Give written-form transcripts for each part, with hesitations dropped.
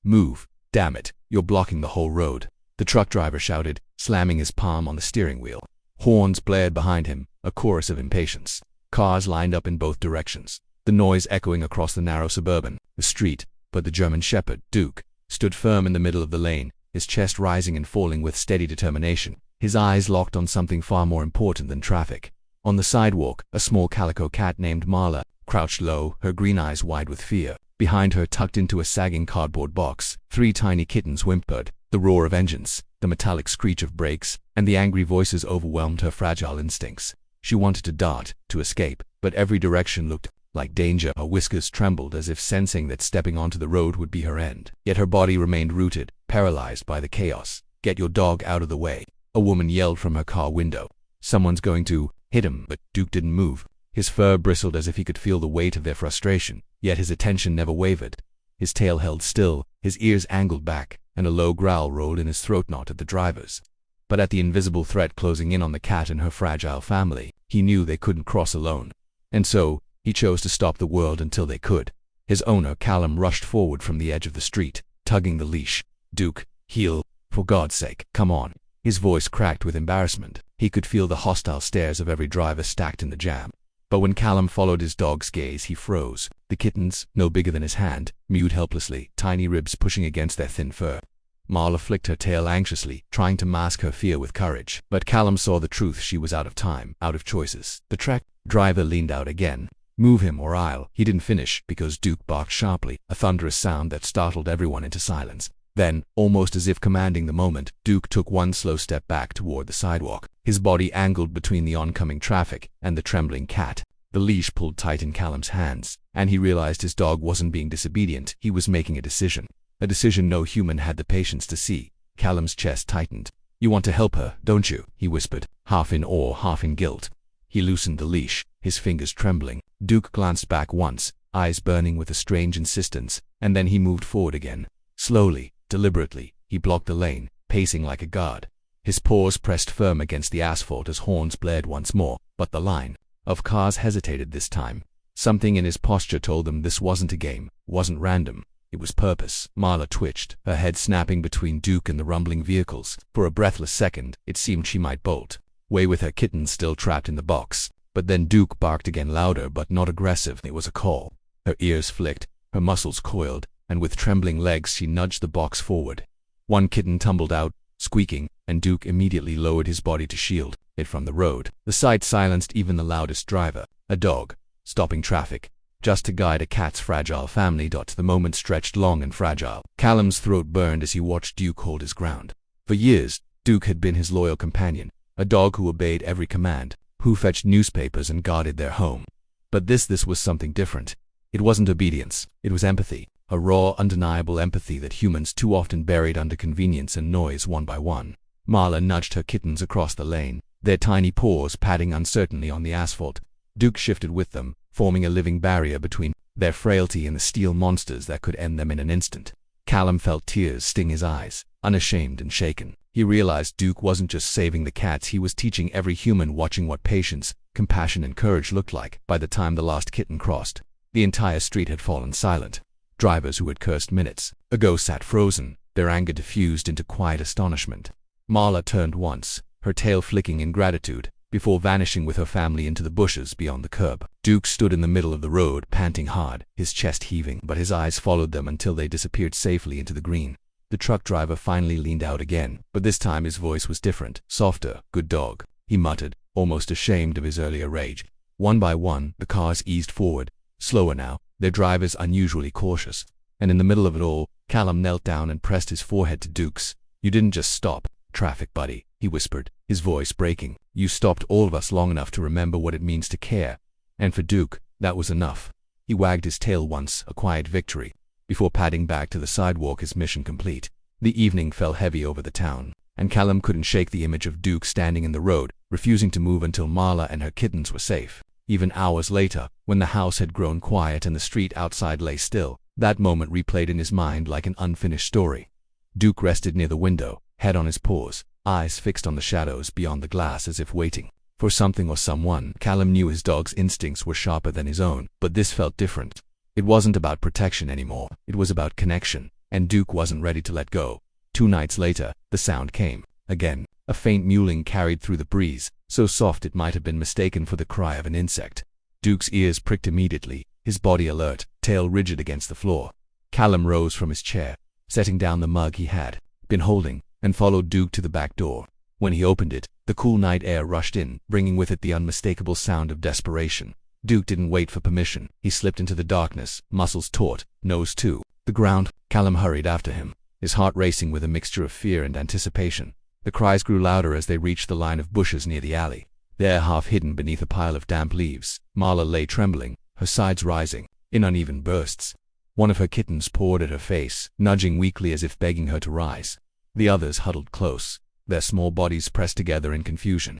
"Move, damn it, you're blocking the whole road," the truck driver shouted, slamming his palm on the steering wheel. Horns blared behind him, a chorus of impatience. Cars lined up in both directions, the noise echoing across the narrow suburban street, but the German Shepherd, Duke, stood firm in the middle of the lane, his chest rising and falling with steady determination, his eyes locked on something far more important than traffic. On the sidewalk, a small calico cat named Marla crouched low, her green eyes wide with fear. Behind her, tucked into a sagging cardboard box, 3 tiny kittens whimpered. The roar of engines, the metallic screech of brakes, and the angry voices overwhelmed her fragile instincts. She wanted to dart, to escape, but every direction looked like danger. Her whiskers trembled as if sensing that stepping onto the road would be her end. Yet her body remained rooted, paralyzed by the chaos. "Get your dog out of the way," a woman yelled from her car window. "Someone's going to hit him," but Duke didn't move. His fur bristled as if he could feel the weight of their frustration, yet his attention never wavered. His tail held still, his ears angled back, and a low growl rolled in his throat, not at the drivers, but at the invisible threat closing in on the cat and her fragile family. He knew they couldn't cross alone, and so he chose to stop the world until they could. His owner, Callum, rushed forward from the edge of the street, tugging the leash. "Duke, heel, for God's sake, come on." His voice cracked with embarrassment. He could feel the hostile stares of every driver stacked in the jam. But when Callum followed his dog's gaze, he froze. The kittens, no bigger than his hand, mewed helplessly, tiny ribs pushing against their thin fur. Marla flicked her tail anxiously, trying to mask her fear with courage. But Callum saw the truth. She was out of time, out of choices. The truck driver leaned out again. "Move him or I'll—" He didn't finish because Duke barked sharply, a thunderous sound that startled everyone into silence. Then, almost as if commanding the moment, Duke took one slow step back toward the sidewalk, his body angled between the oncoming traffic and the trembling cat. The leash pulled tight in Callum's hands, and he realized his dog wasn't being disobedient. He was making a decision no human had the patience to see. Callum's chest tightened. "You want to help her, don't you?" he whispered, half in awe, half in guilt. He loosened the leash, his fingers trembling. Duke glanced back once, eyes burning with a strange insistence, and then he moved forward again. Slowly, deliberately, he blocked the lane, pacing like a guard. His paws pressed firm against the asphalt as horns blared once more, but the line of cars hesitated this time. Something in his posture told them this wasn't a game, wasn't random. It was purpose. Marla twitched, her head snapping between Duke and the rumbling vehicles. For a breathless second, it seemed she might bolt, away with her kittens still trapped in the box. But then Duke barked again, louder but not aggressive. It was a call. Her ears flicked, her muscles coiled, and with trembling legs she nudged the box forward. One kitten tumbled out, squeaking, and Duke immediately lowered his body to shield it from the road. The sight silenced even the loudest driver. A dog, stopping traffic, just to guide a cat's fragile family. The moment stretched long and fragile. Callum's throat burned as he watched Duke hold his ground. For years, Duke had been his loyal companion, a dog who obeyed every command, who fetched newspapers and guarded their home. But this was something different. It wasn't obedience, it was empathy. A raw, undeniable empathy that humans too often buried under convenience and noise. One by one, Marla nudged her kittens across the lane, their tiny paws padding uncertainly on the asphalt. Duke shifted with them, forming a living barrier between their frailty and the steel monsters that could end them in an instant. Callum felt tears sting his eyes, unashamed and shaken. He realized Duke wasn't just saving the cats, he was teaching every human watching what patience, compassion and courage looked like. By the time the last kitten crossed, the entire street had fallen silent. Drivers who had cursed minutes ago sat frozen, their anger diffused into quiet astonishment. Marla turned once, her tail flicking in gratitude, before vanishing with her family into the bushes beyond the curb. Duke stood in the middle of the road, panting hard, his chest heaving, but his eyes followed them until they disappeared safely into the green. The truck driver finally leaned out again, but this time his voice was different, softer. "Good dog," he muttered, almost ashamed of his earlier rage. One by one, the cars eased forward, slower now, their drivers unusually cautious. And in the middle of it all, Callum knelt down and pressed his forehead to Duke's. "You didn't just stop traffic, buddy," he whispered, his voice breaking. "You stopped all of us long enough to remember what it means to care." And for Duke, that was enough. He wagged his tail once, a quiet victory, before padding back to the sidewalk, his mission complete. The evening fell heavy over the town, and Callum couldn't shake the image of Duke standing in the road, refusing to move until Marla and her kittens were safe. Even hours later, when the house had grown quiet and the street outside lay still, that moment replayed in his mind like an unfinished story. Duke rested near the window, head on his paws, eyes fixed on the shadows beyond the glass as if waiting for something or someone. Callum knew his dog's instincts were sharper than his own, but this felt different. It wasn't about protection anymore. It was about connection. and Duke wasn't ready to let go. 2 nights later, the sound came. Again, a faint mewling carried through the breeze, so soft it might have been mistaken for the cry of an insect. Duke's ears pricked immediately, his body alert, tail rigid against the floor. Callum rose from his chair, setting down the mug he had been holding, and followed Duke to the back door. When he opened it, the cool night air rushed in, bringing with it the unmistakable sound of desperation. Duke didn't wait for permission. He slipped into the darkness, muscles taut, nose to the ground. Callum hurried after him, his heart racing with a mixture of fear and anticipation. The cries grew louder as they reached the line of bushes near the alley. There, half hidden beneath a pile of damp leaves, Marla lay trembling, her sides rising in uneven bursts. One of her kittens pawed at her face, nudging weakly as if begging her to rise. The others huddled close, their small bodies pressed together in confusion.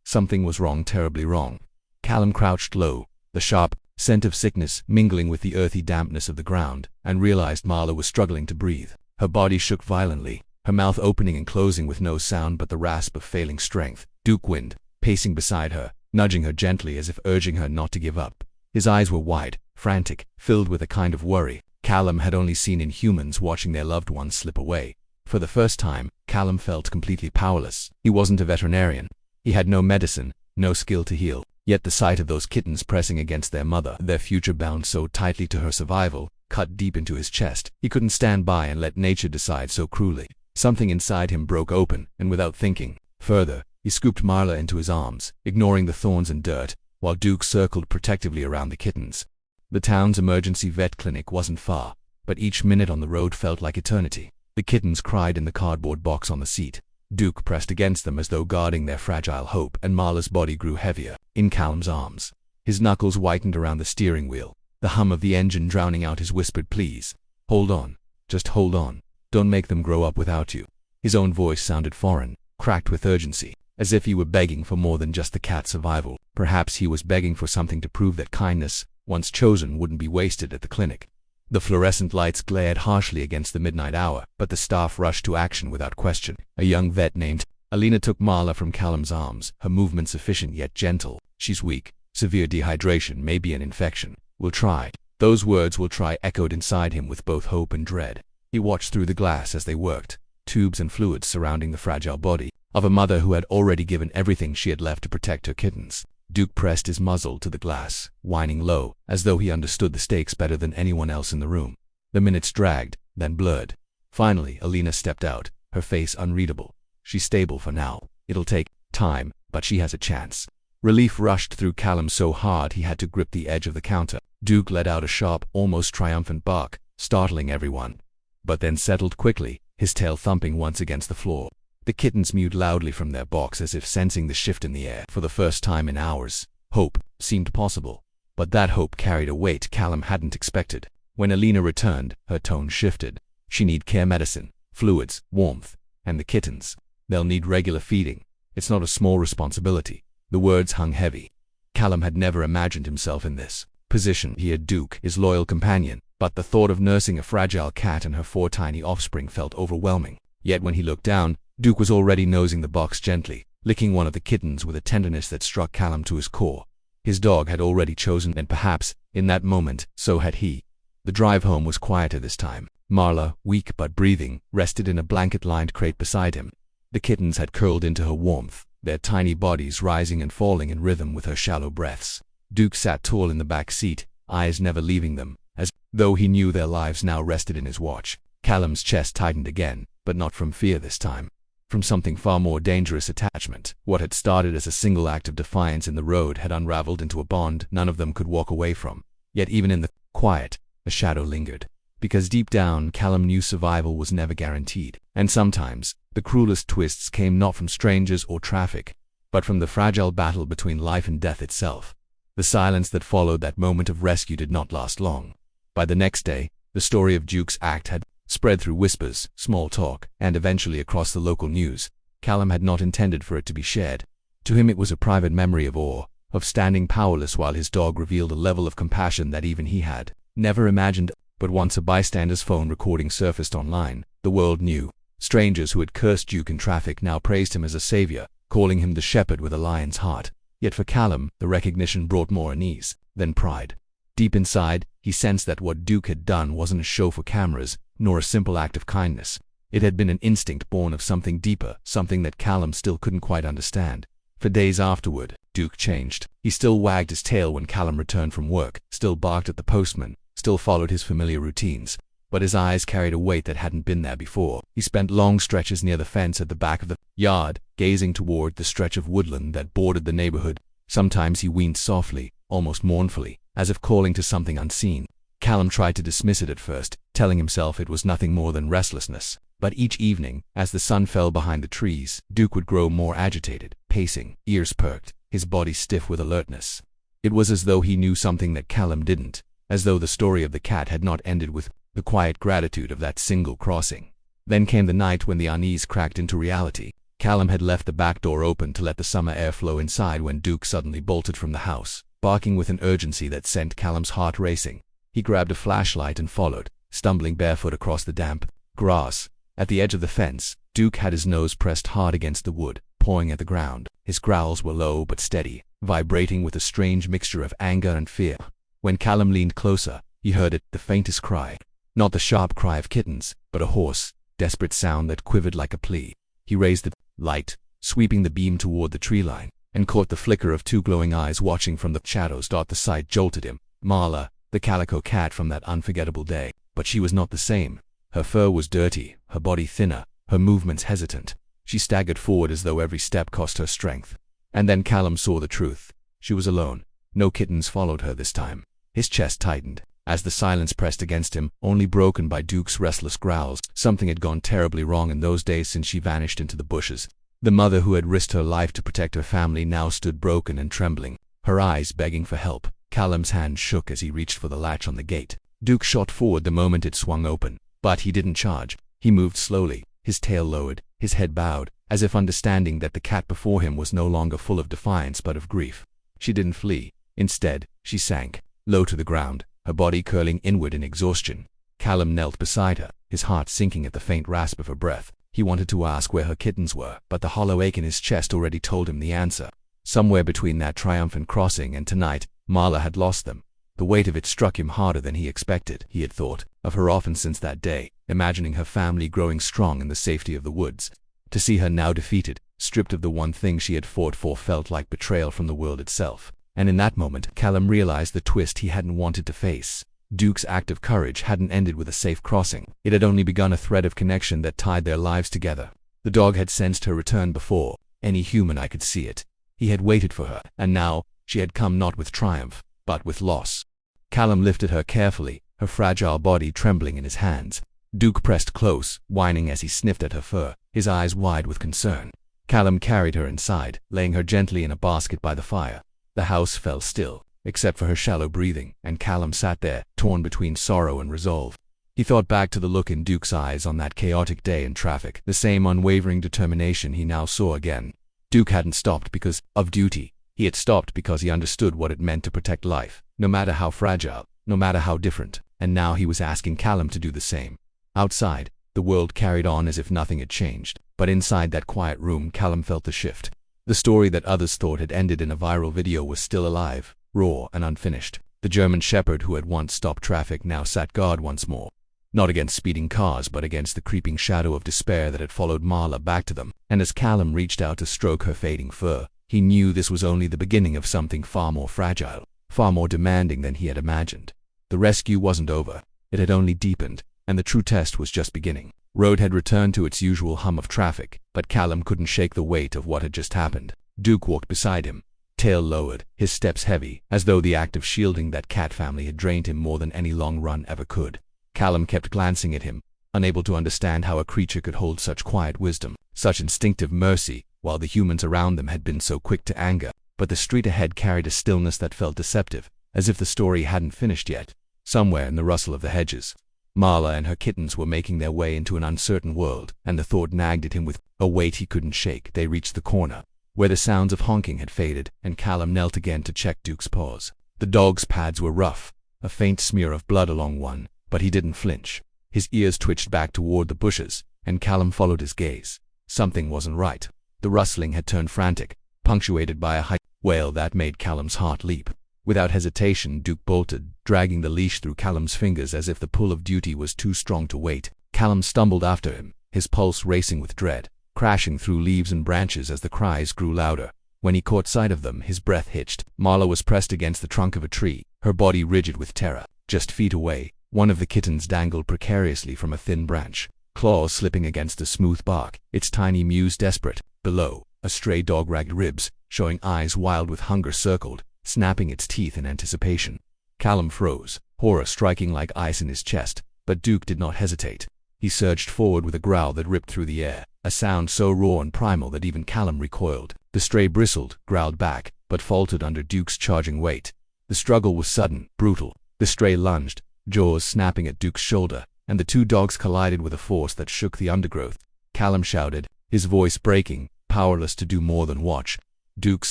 Something was wrong, terribly wrong. Callum crouched low, the sharp scent of sickness mingling with the earthy dampness of the ground, and realized Marla was struggling to breathe. Her body shook violently, her mouth opening and closing with no sound but the rasp of failing strength. Duke wind, pacing beside her, nudging her gently as if urging her not to give up. His eyes were wide, frantic, filled with a kind of worry Callum had only seen in humans watching their loved ones slip away. For the first time, Callum felt completely powerless. He wasn't a veterinarian. He had no medicine, no skill to heal. Yet the sight of those kittens pressing against their mother, their future bound so tightly to her survival, cut deep into his chest. He couldn't stand by and let nature decide so cruelly. Something inside him broke open, and without thinking further, he scooped Marla into his arms, ignoring the thorns and dirt, while Duke circled protectively around the kittens. The town's emergency vet clinic wasn't far, but each minute on the road felt like eternity. The kittens cried in the cardboard box on the seat. Duke pressed against them as though guarding their fragile hope, and Marla's body grew heavier in Callum's arms. His knuckles whitened around the steering wheel, the hum of the engine drowning out his whispered pleas. "Hold on. Just hold on. Don't make them grow up without you." His own voice sounded foreign, cracked with urgency, as if he were begging for more than just the cat's survival. Perhaps he was begging for something to prove that kindness, once chosen, wouldn't be wasted at the clinic. The fluorescent lights glared harshly against the midnight hour, but the staff rushed to action without question. A young vet named Alina took Marla from Callum's arms, her movements efficient yet gentle. "She's weak. Severe dehydration, maybe an infection. We'll try." Those words, "will try," echoed inside him with both hope and dread. He watched through the glass as they worked, tubes and fluids surrounding the fragile body of a mother who had already given everything she had left to protect her kittens. Duke pressed his muzzle to the glass, whining low, as though he understood the stakes better than anyone else in the room. The minutes dragged, then blurred. Finally, Alina stepped out, her face unreadable. "She's stable for now. It'll take time, but she has a chance." Relief rushed through Callum so hard he had to grip the edge of the counter. Duke let out a sharp, almost triumphant bark, startling everyone, but then settled quickly, his tail thumping once against the floor. The kittens mewed loudly from their box as if sensing the shift in the air. For the first time in hours, hope seemed possible. But that hope carried a weight Callum hadn't expected. When Alina returned, her tone shifted. "She need care, medicine, fluids, warmth, and the kittens. They'll need regular feeding. It's not a small responsibility." The words hung heavy. Callum had never imagined himself in this position. He had Duke, his loyal companion, but the thought of nursing a fragile cat and her 4 tiny offspring felt overwhelming. Yet when he looked down, Duke was already nosing the box gently, licking one of the kittens with a tenderness that struck Callum to his core. His dog had already chosen, and perhaps, in that moment, so had he. The drive home was quieter this time. Marla, weak but breathing, rested in a blanket-lined crate beside him. The kittens had curled into her warmth, their tiny bodies rising and falling in rhythm with her shallow breaths. Duke sat tall in the back seat, eyes never leaving them, as though he knew their lives now rested in his watch. Callum's chest tightened again, but not from fear this time. From something far more dangerous: attachment. What had started as a single act of defiance in the road had unraveled into a bond none of them could walk away from. Yet even in the quiet, a shadow lingered. Because deep down, Callum knew survival was never guaranteed. And sometimes, the cruelest twists came not from strangers or traffic, but from the fragile battle between life and death itself. The silence that followed that moment of rescue did not last long. By the next day, the story of Duke's act had spread through whispers, small talk, and eventually across the local news. Callum had not intended for it to be shared. To him it was a private memory of awe, of standing powerless while his dog revealed a level of compassion that even he had never imagined. But once a bystander's phone recording surfaced online, the world knew. Strangers who had cursed Duke in traffic now praised him as a savior, calling him the shepherd with a lion's heart. Yet for Callum, the recognition brought more unease than pride. Deep inside, he sensed that what Duke had done wasn't a show for cameras, nor a simple act of kindness. It had been an instinct born of something deeper, something that Callum still couldn't quite understand. For days afterward, Duke changed. He still wagged his tail when Callum returned from work, still barked at the postman, still followed his familiar routines. But his eyes carried a weight that hadn't been there before. He spent long stretches near the fence at the back of the yard, gazing toward the stretch of woodland that bordered the neighborhood. Sometimes he whined softly, almost mournfully, as if calling to something unseen. Callum tried to dismiss it at first, telling himself it was nothing more than restlessness. But each evening, as the sun fell behind the trees, Duke would grow more agitated, pacing, ears perked, his body stiff with alertness. It was as though he knew something that Callum didn't, as though the story of the cat had not ended with the quiet gratitude of that single crossing. Then came the night when the unease cracked into reality. Callum had left the back door open to let the summer air flow inside when Duke suddenly bolted from the house, barking with an urgency that sent Callum's heart racing. He grabbed a flashlight and followed, stumbling barefoot across the damp grass. At the edge of the fence, Duke had his nose pressed hard against the wood, pawing at the ground. His growls were low but steady, vibrating with a strange mixture of anger and fear. When Callum leaned closer, he heard it, the faintest cry. Not the sharp cry of kittens, but a hoarse, desperate sound that quivered like a plea. He raised the light, sweeping the beam toward the tree line, and caught the flicker of two glowing eyes watching from the shadows. The sight jolted him. Marla, the calico cat from that unforgettable day. But she was not the same. Her fur was dirty, her body thinner, her movements hesitant. She staggered forward as though every step cost her strength. And then Callum saw the truth. She was alone. No kittens followed her this time. His chest tightened, as the silence pressed against him, only broken by Duke's restless growls. Something had gone terribly wrong in those days since she vanished into the bushes. The mother who had risked her life to protect her family now stood broken and trembling, her eyes begging for help. Callum's hand shook as he reached for the latch on the gate. Duke shot forward the moment it swung open. But he didn't charge. He moved slowly, his tail lowered, his head bowed, as if understanding that the cat before him was no longer full of defiance but of grief. She didn't flee. Instead, she sank, low to the ground, her body curling inward in exhaustion. Callum knelt beside her, his heart sinking at the faint rasp of her breath. He wanted to ask where her kittens were, but the hollow ache in his chest already told him the answer. Somewhere between that triumphant crossing and tonight, Marla had lost them. The weight of it struck him harder than he expected. He had thought of her often since that day, imagining her family growing strong in the safety of the woods. To see her now defeated, stripped of the one thing she had fought for, felt like betrayal from the world itself. And in that moment, Callum realized the twist he hadn't wanted to face. Duke's act of courage hadn't ended with a safe crossing. It had only begun a thread of connection that tied their lives together. The dog had sensed her return before any human eye could see it. He had waited for her, and now she had come not with triumph, but with loss. Callum lifted her carefully, her fragile body trembling in his hands. Duke pressed close, whining as he sniffed at her fur, his eyes wide with concern. Callum carried her inside, laying her gently in a basket by the fire. The house fell still, except for her shallow breathing, and Callum sat there, torn between sorrow and resolve. He thought back to the look in Duke's eyes on that chaotic day in traffic, the same unwavering determination he now saw again. Duke hadn't stopped because of duty. He had stopped because he understood what it meant to protect life, no matter how fragile, no matter how different, and now he was asking Callum to do the same. Outside, the world carried on as if nothing had changed, but inside that quiet room Callum felt the shift. The story that others thought had ended in a viral video was still alive, raw and unfinished. The German Shepherd who had once stopped traffic now sat guard once more. Not against speeding cars but against the creeping shadow of despair that had followed Marla back to them. And as Callum reached out to stroke her fading fur, he knew this was only the beginning of something far more fragile, far more demanding than he had imagined. The rescue wasn't over. It had only deepened, and the true test was just beginning. Road had returned to its usual hum of traffic, but Callum couldn't shake the weight of what had just happened. Duke walked beside him, tail lowered, his steps heavy, as though the act of shielding that cat family had drained him more than any long run ever could. Callum kept glancing at him, unable to understand how a creature could hold such quiet wisdom, such instinctive mercy, while the humans around them had been so quick to anger. But the street ahead carried a stillness that felt deceptive, as if the story hadn't finished yet. Somewhere in the rustle of the hedges, Marla and her kittens were making their way into an uncertain world, and the thought nagged at him with a weight he couldn't shake. They reached the corner, where the sounds of honking had faded, and Callum knelt again to check Duke's paws. The dog's pads were rough, a faint smear of blood along one, but he didn't flinch. His ears twitched back toward the bushes, and Callum followed his gaze. Something wasn't right. The rustling had turned frantic, punctuated by a high wail that made Callum's heart leap. Without hesitation, Duke bolted, dragging the leash through Callum's fingers as if the pull of duty was too strong to wait. Callum stumbled after him, his pulse racing with dread, crashing through leaves and branches as the cries grew louder. When he caught sight of them, his breath hitched. Marla was pressed against the trunk of a tree, her body rigid with terror. Just feet away, one of the kittens dangled precariously from a thin branch, claws slipping against the smooth bark, its tiny mews desperate. Below, a stray dog ragged ribs, showing eyes wild with hunger, circled, snapping its teeth in anticipation. Callum froze, horror striking like ice in his chest, but Duke did not hesitate. He surged forward with a growl that ripped through the air, a sound so raw and primal that even Callum recoiled. The stray bristled, growled back, but faltered under Duke's charging weight. The struggle was sudden, brutal. The stray lunged, jaws snapping at Duke's shoulder, and the two dogs collided with a force that shook the undergrowth. Callum shouted, his voice breaking, powerless to do more than watch. Duke's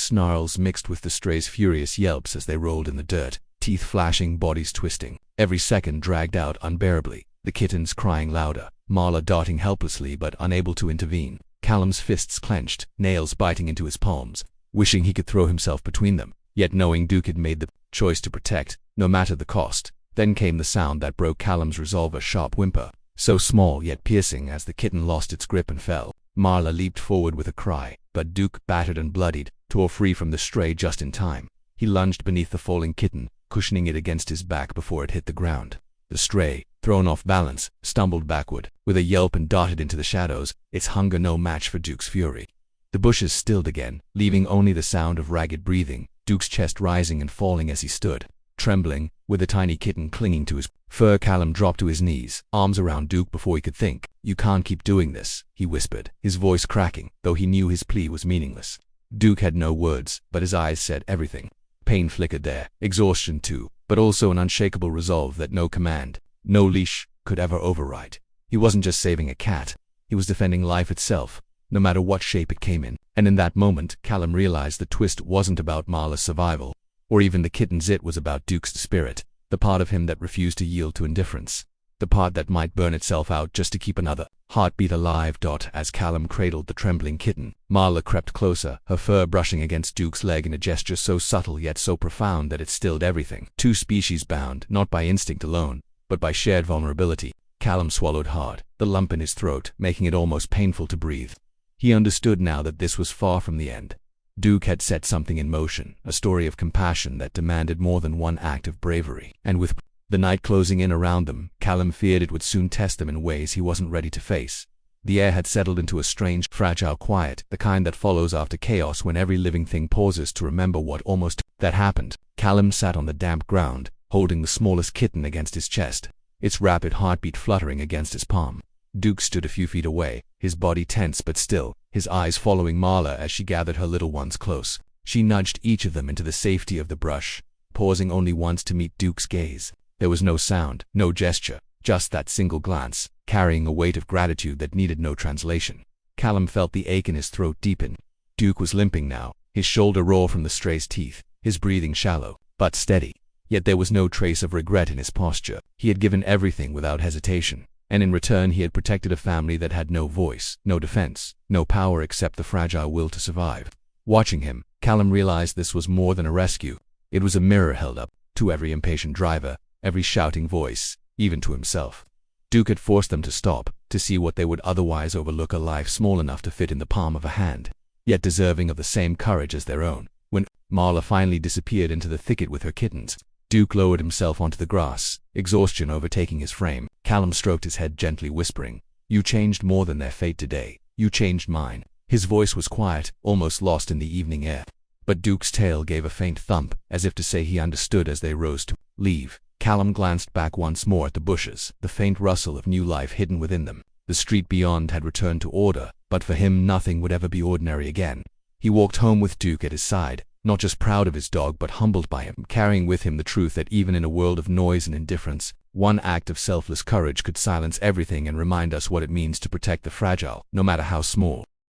snarls mixed with the stray's furious yelps as they rolled in the dirt, teeth flashing, bodies twisting. Every second dragged out unbearably, the kittens crying louder, Marla darting helplessly but unable to intervene. Callum's fists clenched, nails biting into his palms, wishing he could throw himself between them, yet knowing Duke had made the choice to protect, no matter the cost. Then came the sound that broke Callum's resolve, a sharp whimper, so small yet piercing as the kitten lost its grip and fell. Marla leaped forward with a cry, but Duke, battered and bloodied, tore free from the stray just in time. He lunged beneath the falling kitten, cushioning it against his back before it hit the ground. The stray, thrown off balance, stumbled backward, with a yelp and darted into the shadows, its hunger no match for Duke's fury. The bushes stilled again, leaving only the sound of ragged breathing, Duke's chest rising and falling as he stood, trembling, with the tiny kitten clinging to his fur. Callum dropped to his knees, arms around Duke before he could think. "You can't keep doing this," he whispered, his voice cracking, though he knew his plea was meaningless. Duke had no words, but his eyes said everything. Pain flickered there, exhaustion too, but also an unshakable resolve that no command, no leash, could ever override. He wasn't just saving a cat, he was defending life itself, no matter what shape it came in. And in that moment, Callum realized the twist wasn't about Marla's survival, or even the kitten's. It was about Duke's spirit, the part of him that refused to yield to indifference, the part that might burn itself out just to keep another heartbeat alive. As Callum cradled the trembling kitten, Marla crept closer, her fur brushing against Duke's leg in a gesture so subtle yet so profound that it stilled everything. Two species bound, not by instinct alone, but by shared vulnerability. Callum swallowed hard, the lump in his throat making it almost painful to breathe. He understood now that this was far from the end. Duke had set something in motion, a story of compassion that demanded more than one act of bravery. And with the night closing in around them, Callum feared it would soon test them in ways he wasn't ready to face. The air had settled into a strange, fragile quiet, the kind that follows after chaos when every living thing pauses to remember what almost that happened. Callum sat on the damp ground, holding the smallest kitten against his chest, its rapid heartbeat fluttering against his palm. Duke stood a few feet away, his body tense but still, his eyes following Marla as she gathered her little ones close. She nudged each of them into the safety of the brush, pausing only once to meet Duke's gaze. There was no sound, no gesture, just that single glance, carrying a weight of gratitude that needed no translation. Callum felt the ache in his throat deepen. Duke was limping now, his shoulder raw from the stray's teeth, his breathing shallow, but steady. Yet there was no trace of regret in his posture. He had given everything without hesitation, and in return he had protected a family that had no voice, no defense, no power except the fragile will to survive. Watching him, Callum realized this was more than a rescue. It was a mirror held up to every impatient driver, every shouting voice, even to himself. Duke had forced them to stop, to see what they would otherwise overlook, a life small enough to fit in the palm of a hand, yet deserving of the same courage as their own. When Marla finally disappeared into the thicket with her kittens, Duke lowered himself onto the grass, exhaustion overtaking his frame. Callum stroked his head gently, whispering, "You changed more than their fate today. You changed mine." His voice was quiet, almost lost in the evening air. But Duke's tail gave a faint thump, as if to say he understood as they rose to leave. Callum glanced back once more at the bushes, the faint rustle of new life hidden within them. The street beyond had returned to order, but for him nothing would ever be ordinary again. He walked home with Duke at his side, not just proud of his dog but humbled by him, carrying with him the truth that even in a world of noise and indifference, one act of selfless courage could silence everything and remind us what it means to protect the fragile, no matter how small.